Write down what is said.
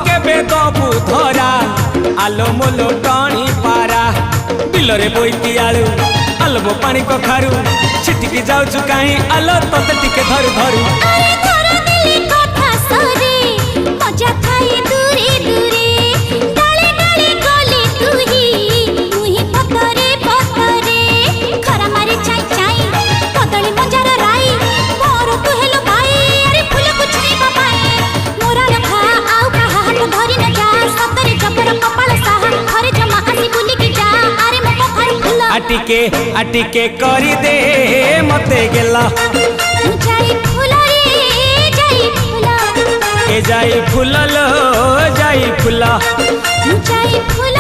केबे दबु धरा आलो मोलो टणी पारा बिलरे बोईती आलू आलबो पानी कखारू छिटकी जाऊचु काई आलो तते टिके धरू धरू अरे धर दिली कथा सरे मजा खाई दूरे दूरे डाले डाले गली तुही पतरे पतरे खरा मारे चाई चाई कदली मंजार राई मोर तू हेलो भाई अरे फूल कुछ नहीं बाबाई मोरा लखा आउ कहा हाथ धरी न जा सतरे जबर कपाल साहा घरे जमा आसी बुली की जा अरे मो कखारू फूल आटिके करी दे मते गेला जाई फूल रे जाई फूल ए जाई फूल लो जाई फूल जाई फूल